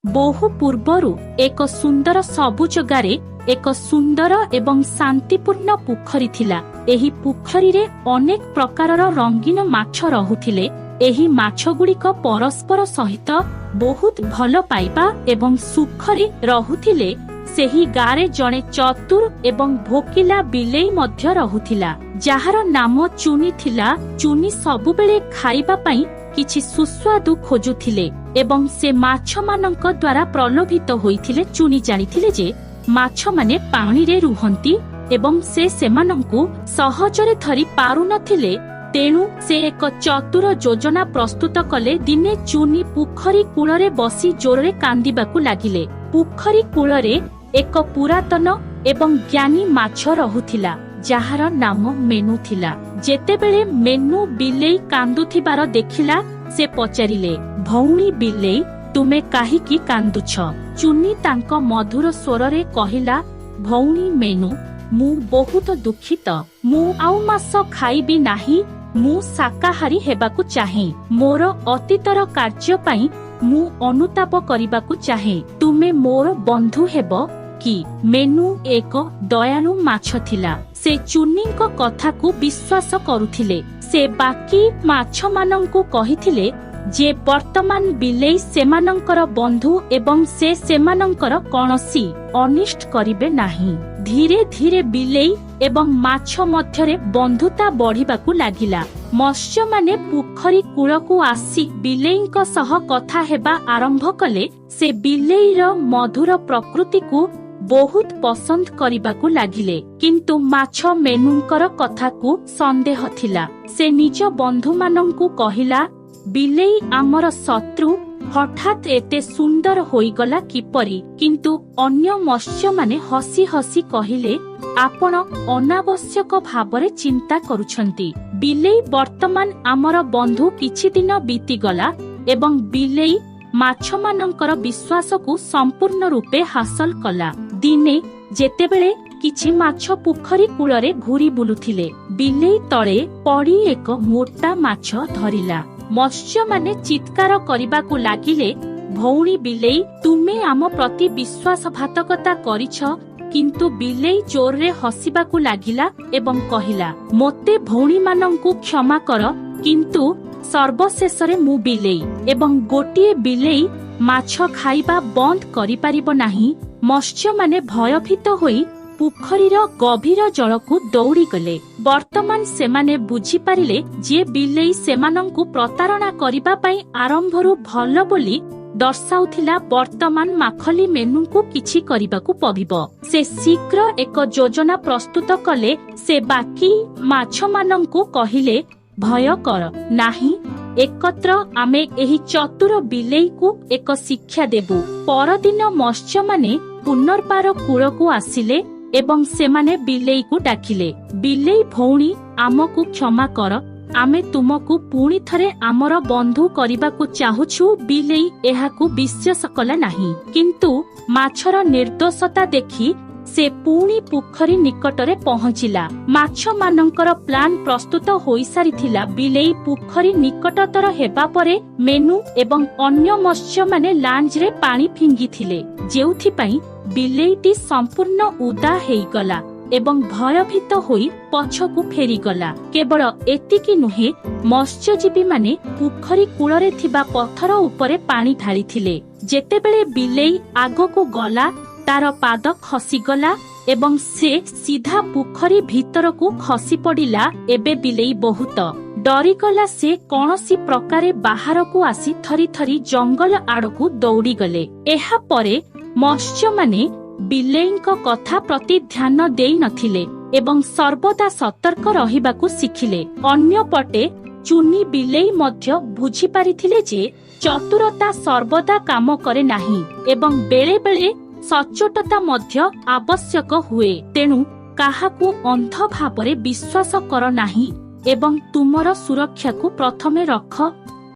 बहु पूर्वरु एक सुंदर सबुज गारे एक सुंदर एवं शांतिपूर्ण पोखरी थिला। एही पोखरी रे अनेक प्रकारर रंगीन माछ रहुथिले। एही माछ गुड़िक परस्पर सहित बहुत भल पाइबा एवं सुखरे रहुथिले। सेही गारे जणे चतुर एवं भोकिला बिलेई मध्य रहुथिला, जाहार नाम चुनी थिला। चुनी सबुबेले खाइबा पई किछि सुस्वादु खोजुथिले एवं से माछ मानक द्वारा प्रलोभित होइथिले। चुनी जानिथिले जे माछ माने पानी रे रुहंती एवं से सेमानंकु सहजरे धरि पारु नथिले। तेणु से एक चतुर योजना प्रस्तुत कले। दिने चुनी पोखरी कूलरे बसी जोरे कांदिबाकु लागिले। पोखरी कूलरे एक पुरातन एवं ज्ञानी माछ रहुथिला, जाहार नाम मेनू थिला। जेतेबेले मेनू बिलेई कांदुथिबार देखिला, से पचारिले, भौणी बिलेई तुमे काहिकी कांदुछ? चुनी तांक मधुर स्वररे कहिला, भौणी मेनू मु बहुत दुखित। मु आउ मास खाइबी नाही। मु शाकाहारी हेबाकु चाहे। मोर अतीतर कार्य पई मु अनुताप करिबाकु चाहे। तुमे मोर बंधु हेबो कि? मेनू एक दयालु माछ थिला। से चुनीक कथाकू विश्वास करुथिले। से बाकी माछ मानंकु कहिथिले जे वर्तमान बिलेई सेमानंकर बंधु एवं से सेमानंकर कौनसी अनिष्ट करिबे नाही। धीरे धीरे बिलेई एवं माछ मध्यरे बंधुता बढ़िबाकू लागिला। मत्स्य माने पोखरी कूलकू आसी बिलेईंक सह कथा हेबा आरंभ कले। से बिलेईर मधुर प्रकृतिकू बहुत पसंद करिबाकू लागिले, किंतु माछ मेनूंकर कथाकू संदेह थिला। से निज बंधु मानंकू कहिला, बिलेई आमर शत्रु हठात एते सुंदर होईगला किपरि? किंतु अन्य मत्स्य माने हसी हसी कहिले, आपण अनावश्यक भावरे चिंता करुछंती। बिलेई वर्तमान आमर बंधु किछि दिन बीतीगला एवं बिलेई माछ मानंकर विश्वास को संपूर्ण रूपे हासिल कला। दिने जेतेबेले किछि माछ पोखरी कूलरे घूरी बुलुथिले, बिलेई तळे पड़ी एक मोटा माछ धरिला। मत्स्य माने चित्कार करिबाकू लागिले, भौणी बिलेई तुमे आम प्रति विश्वासघातकता करिछ। किंतु बिलेई जोरे हसिबाकू लागिला एवं कहिला, मोते भौणी मानंकू क्षमा कर, किंतु सर्वशेषरे मु बिलेई एवं गोटिए बिलेई माछ खाइबा बंद करि परिबो नाही। मत्स्य माने भयभीत होई पोखरीर गभीर जलकू दौड़ी गले। वर्तमान सेमाने बुझी पारिले जे बिलेई सेमानंकू प्रतारणा करिबा पई आरंभरू भल बोली दर्शाउथिला। वर्तमान माखली मेनूंकू किछि करिबाकू पड़िबो। से शीघ्र एक योजना प्रस्तुत कले। से बाकी माछ मानंकू कहिले, भय कर नाही, एकत्र आमे एही चतुर बिलेई को एक शिक्षा देबु। परदिन मत्स्य माने पुनर्बार कूलकू आसिले एवं सेमाने बिलेई को डाकिले, बिलेई भौणी आमकू क्षमा कर, आमे तुमकू पुणी थरे आमर बंधु करिबाकू चाहुछु। बिलेई एहाकू विश्वास कला नाही, किंतु माछर निर्दोषता देखि से पुणी पोखरी निकटरे पहुंचिला। माछ मानंकर प्लान प्रस्तुत होई सारिथिला। बिलेई पोखरी निकटतर हेबा परे मेनू एवं अन्य मत्स्य माने लांज रे पानी फिंगिथिले, जेउथि पई बिलेईटी संपूर्ण उदा हेइगला एवं भयभीत होई पछकू फेरीगला। केवल एतिकी नुहे, मत्स्यजीवी माने पोखरी कूलरे थिबा पत्थर उपरे पानी ढालिथिले। जेतेबेले बिलेई आगको गला, तार पाद खसीगला एवं से सीधा पोखरी भीतरकू खसी पड़िला। एबे बिलेई बहुत डरीगला। से कौनसी प्रकारे बाहरकू आसी थरी थरी जंगल आड़कू दौड़ी गले। एहा परे मत्स्य माने बिलेईंक कथा प्रति ध्यान देई नथिले एवं सर्वदा सतर्क रहिबाकू शिखिले। अन्य पटे चुनी बिलेई मध्य बुझी पारिथिले जे चतुरता सर्वदा काम करे नाही एवं बेले बेले सचोटता मध्य आवश्यक हुए। तेणु काहाकू अंध भावरे विश्वास कर नाही एवं तुमर सुरक्षा को प्रथमे रख।